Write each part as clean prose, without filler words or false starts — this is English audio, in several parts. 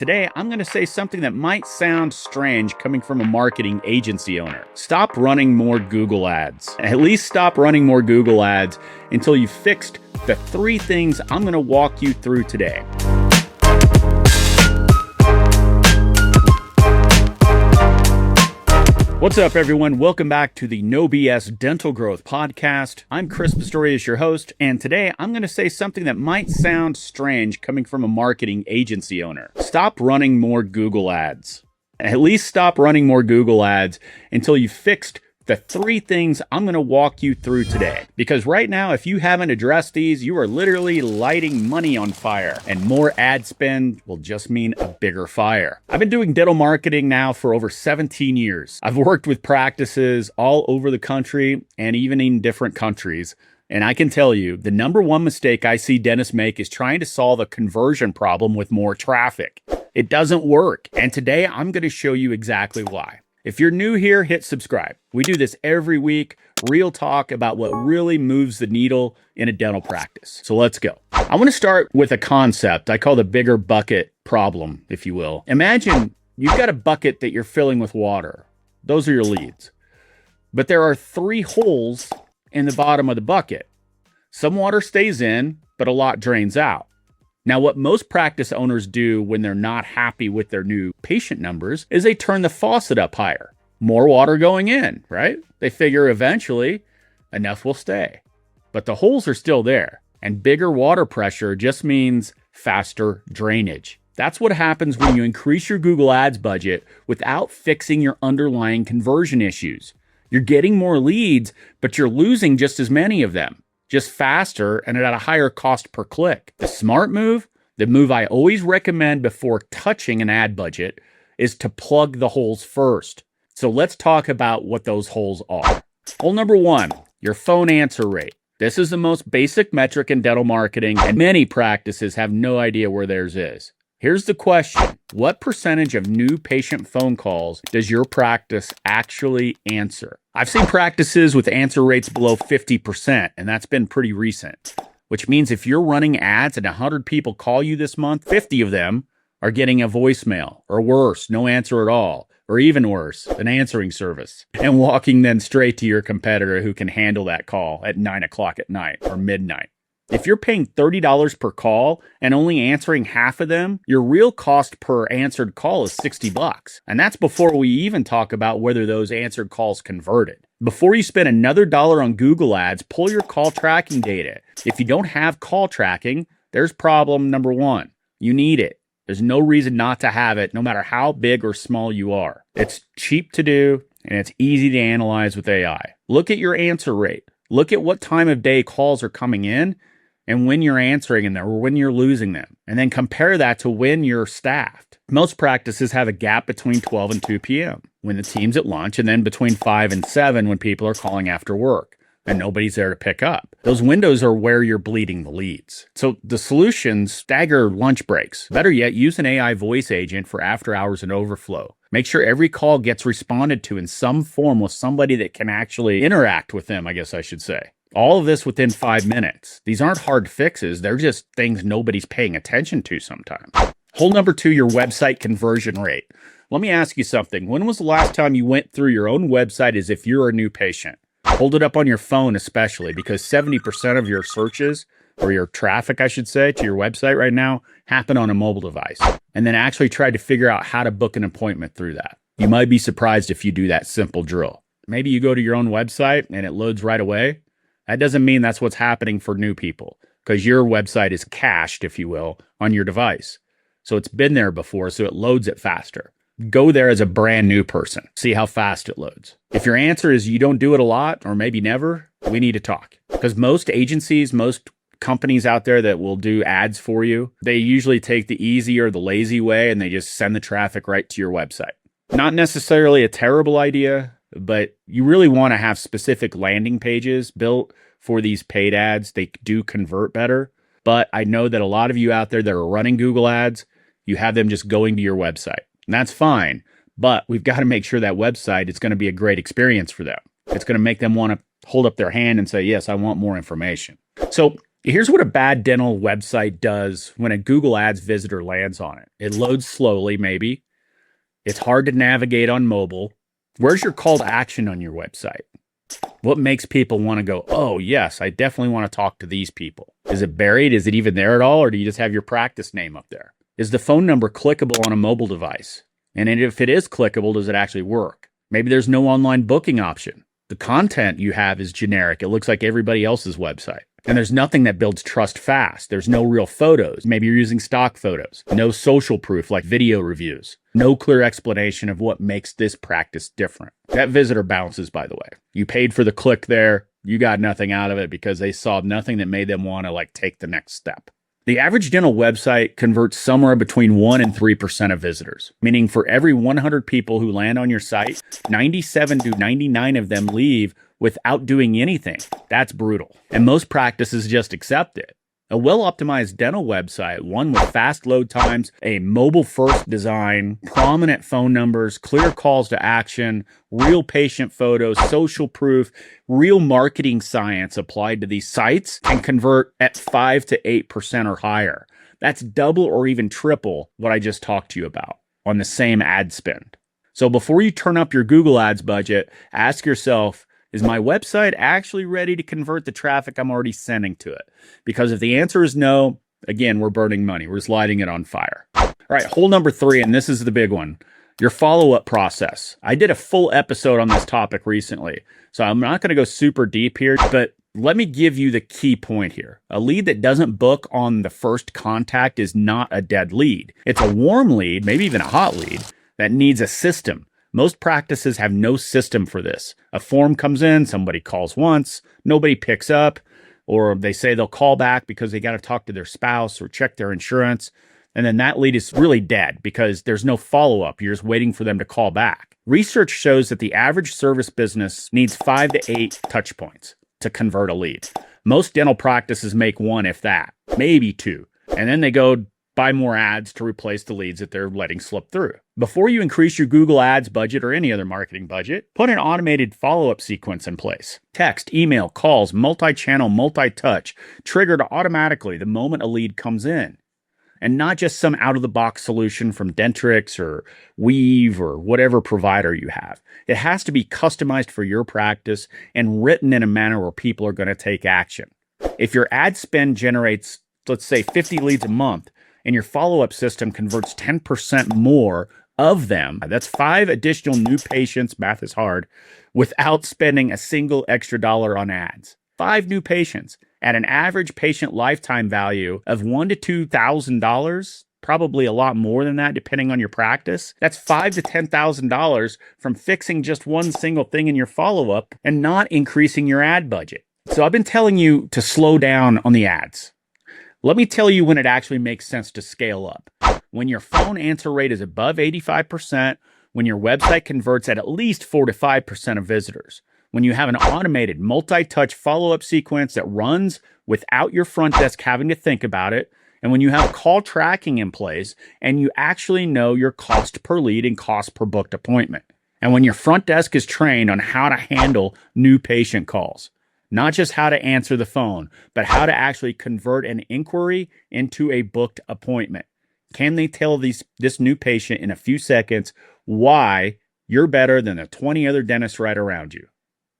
Today, I'm going to say something that might sound strange coming from a marketing agency owner. Stop running more Google ads. At least stop running more Google ads until you've fixed the 3 things I'm going to walk you through today. What's up, everyone? Welcome back to the No BS Dental Growth Podcast. I'm Chris Pistorius, your host, and today I'm going to say something that might sound strange coming from a marketing agency owner. Stop running more Google ads. At least stop running more Google ads until you've fixed the 3 things I'm going to walk you through today. Because right now, if you haven't addressed these, you are literally lighting money on fire. And more ad spend will just mean a bigger fire. I've been doing dental marketing now for over 17 years. I've worked with practices all over the country and even in different countries. And I can tell you, the number one mistake I see dentists make is trying to solve a conversion problem with more traffic. It doesn't work. And today, I'm going to show you exactly why. If you're new here, hit subscribe. We do this every week, real talk about what really moves the needle in a dental practice. So let's go. I want to start with a concept I call the bigger bucket problem, if you will. Imagine you've got a bucket that you're filling with water. Those are your leads. But there are 3 holes in the bottom of the bucket. Some water stays in, but a lot drains out. Now, what most practice owners do when they're not happy with their new patient numbers is they turn the faucet up higher. More water going in, right? They figure eventually enough will stay. But the holes are still there, and bigger water pressure just means faster drainage. That's what happens when you increase your Google Ads budget without fixing your underlying conversion issues. You're getting more leads, but you're losing just as many of them. Just faster and at a higher cost per click. The smart move, the move I always recommend before touching an ad budget, is to plug the holes first. So let's talk about what those holes are. Hole number 1, your phone answer rate. This is the most basic metric in dental marketing, and many practices have no idea where theirs is. Here's the question. What percentage of new patient phone calls does your practice actually answer? I've seen practices with answer rates below 50%, and that's been pretty recent, which means if you're running ads and 100 people call you this month, 50 of them are getting a voicemail, or worse, no answer at all, or even worse, an answering service, and walking then straight to your competitor who can handle that call at 9 o'clock at night or midnight. If you're paying $30 per call and only answering half of them, your real cost per answered call is $60. And that's before we even talk about whether those answered calls converted. Before you spend another dollar on Google ads, pull your call tracking data. If you don't have call tracking, there's problem number 1. You need it. There's no reason not to have it, no matter how big or small you are. It's cheap to do, and it's easy to analyze with AI. Look at your answer rate. Look at what time of day calls are coming in, and when you're answering them or when you're losing them, and then compare that to when you're staffed. Most practices have a gap between 12 and 2 p.m. when the team's at lunch, and then between 5 and 7 when people are calling after work and nobody's there to pick up. Those windows are where you're bleeding the leads. So the solutions stagger lunch breaks. Better yet, use an AI voice agent for after hours and overflow. Make sure every call gets responded to in some form with somebody that can actually interact with them, I guess I should say. All of this within 5 minutes. These aren't hard fixes. They're just things nobody's paying attention to sometimes. Hole number 2, your website conversion rate. Let me ask you something. When was the last time you went through your own website as if you're a new patient? Hold it up on your phone especially, because 70% of your searches, or your traffic, I should say, to your website right now happen on a mobile device. And then actually try to figure out how to book an appointment through that. You might be surprised if you do that simple drill. Maybe you go to your own website and it loads right away. That doesn't mean that's what's happening for new people, because your website is cached, if you will, on your device. So it's been there before, so it loads it faster. Go there as a brand new person. See how fast it loads. If your answer is you don't do it a lot, or maybe never, we need to talk. Because most agencies, most companies out there that will do ads for you, they usually take the easy or the lazy way and they just send the traffic right to your website. Not necessarily a terrible idea, but you really want to have specific landing pages built for these paid ads. They do convert better. But I know that a lot of you out there that are running Google ads, you have them just going to your website. And that's fine. But we've got to make sure that website is going to be a great experience for them. It's going to make them want to hold up their hand and say, yes, I want more information. So Here's what a bad dental website does when a Google Ads visitor lands on it. It loads slowly, maybe. It's hard to navigate on mobile. Where's your call to action on your website? What makes people want to go, oh, yes, I definitely want to talk to these people? Is it buried? Is it even there at all? Or do you just have your practice name up there? Is the phone number clickable on a mobile device? And if it is clickable, does it actually work? Maybe there's no online booking option. The content you have is generic. It looks like everybody else's website. And there's nothing that builds trust fast. There's no real photos. Maybe you're using stock photos. No social proof like video reviews. No clear explanation of what makes this practice different. That visitor bounces, by the way. You paid for the click there. You got nothing out of it because they saw nothing that made them want to take the next step. The average dental website converts somewhere between 1% and 3% of visitors, meaning for every 100 people who land on your site, 97 to 99 of them leave without doing anything. That's brutal. And most practices just accept it. A well-optimized dental website, one with fast load times, a mobile-first design, prominent phone numbers, clear calls to action, real patient photos, social proof, real marketing science applied to these sites can convert at 5 to 8% or higher. That's double or even triple what I just talked to you about on the same ad spend. So before you turn up your Google Ads budget, ask yourself, is my website actually ready to convert the traffic I'm already sending to it? Because if the answer is no, again, we're burning money. We're just lighting it on fire. All right, hole number 3, and this is the big one, your follow-up process. I did a full episode on this topic recently, so I'm not going to go super deep here, but let me give you the key point here. A lead that doesn't book on the first contact is not a dead lead. It's a warm lead, maybe even a hot lead, that needs a system. Most practices have no system for this. A form comes in, somebody calls once, nobody picks up, or they say they'll call back because they got to talk to their spouse or check their insurance. And then that lead is really dead because there's no follow-up. You're just waiting for them to call back. Research shows that the average service business needs 5 to 8 touch points to convert a lead. Most dental practices make 1, if that, maybe 2. And then they go buy more ads to replace the leads that they're letting slip through. Before you increase your Google Ads budget or any other marketing budget, put an automated follow-up sequence in place. Text, email, calls, multi-channel, multi-touch, triggered automatically the moment a lead comes in. And not just some out-of-the-box solution from Dentrix or Weave or whatever provider you have. It has to be customized for your practice and written in a manner where people are going to take action. If your ad spend generates, let's say, 50 leads a month, and your follow-up system converts 10% more of them, that's 5 additional new patients, math is hard, without spending a single extra dollar on ads. 5 new patients at an average patient lifetime value of $1,000 to $2,000, probably a lot more than that depending on your practice. That's $5,000 to $10,000 from fixing just one single thing in your follow-up and not increasing your ad budget. So I've been telling you to slow down on the ads. Let me tell you when it actually makes sense to scale up. When your phone answer rate is above 85%, when your website converts at least 4 to 5% of visitors, when you have an automated multi-touch follow-up sequence that runs without your front desk having to think about it, and when you have call tracking in place and you actually know your cost per lead and cost per booked appointment, and when your front desk is trained on how to handle new patient calls. Not just how to answer the phone, but how to actually convert an inquiry into a booked appointment. Can they tell this new patient in a few seconds why you're better than the 20 other dentists right around you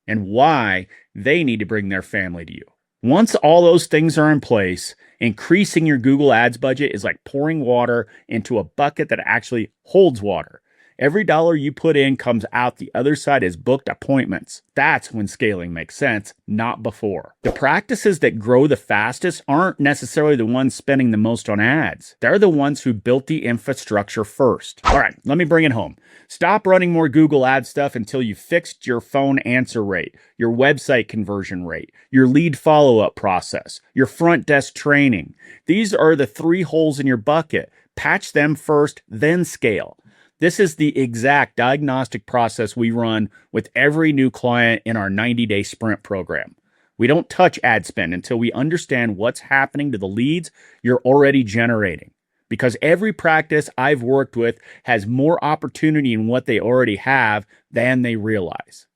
and why they need to bring their family to you? Once all those things are in place, increasing your Google Ads budget is like pouring water into a bucket that actually holds water. Every dollar you put in comes out the other side as booked appointments. That's when scaling makes sense, not before. The practices that grow the fastest aren't necessarily the ones spending the most on ads. They're the ones who built the infrastructure first. All right, let me bring it home. Stop running more Google Ad stuff until you fixed your phone answer rate, your website conversion rate, your lead follow-up process, your front desk training. These are the 3 holes in your bucket. Patch them first, then scale. This is the exact diagnostic process we run with every new client in our 90-day sprint program. We don't touch ad spend until we understand what's happening to the leads you're already generating. Because every practice I've worked with has more opportunity in what they already have than they realize.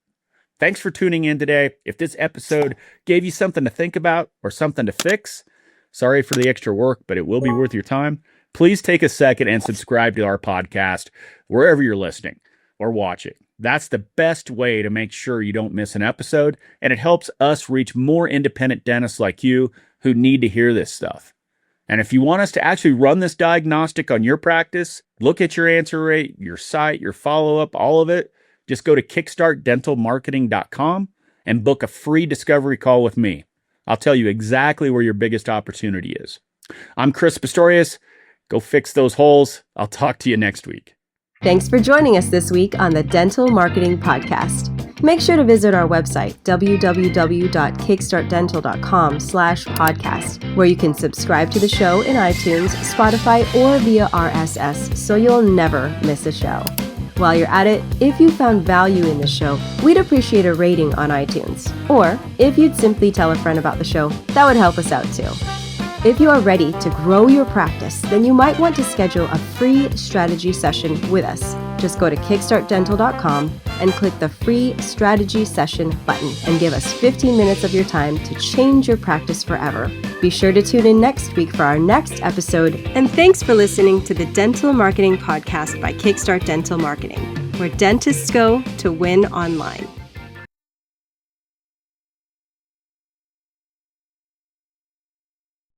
Thanks for tuning in today. If this episode gave you something to think about or something to fix, sorry for the extra work, but it will be worth your time. Please take a second and subscribe to our podcast wherever you're listening or watching. That's the best way to make sure you don't miss an episode, and it helps us reach more independent dentists like you who need to hear this stuff. And if you want us to actually run this diagnostic on your practice, look at your answer rate, your site, your follow-up, all of it, just go to kickstartdentalmarketing.com and book a free discovery call with me. I'll tell you exactly where your biggest opportunity is. I'm Chris Pistorius. Go fix those holes. I'll talk to you next week. Thanks for joining us this week on the Dental Marketing Podcast. Make sure to visit our website, www.kickstartdental.com/podcast, where you can subscribe to the show in iTunes, Spotify, or via RSS, so you'll never miss a show. While you're at it, if you found value in the show, we'd appreciate a rating on iTunes. Or if you'd simply tell a friend about the show, that would help us out too. If you are ready to grow your practice, then you might want to schedule a free strategy session with us. Just go to kickstartdental.com and click the free strategy session button and give us 15 minutes of your time to change your practice forever. Be sure to tune in next week for our next episode. And thanks for listening to the Dental Marketing Podcast by Kickstart Dental Marketing, where dentists go to win online.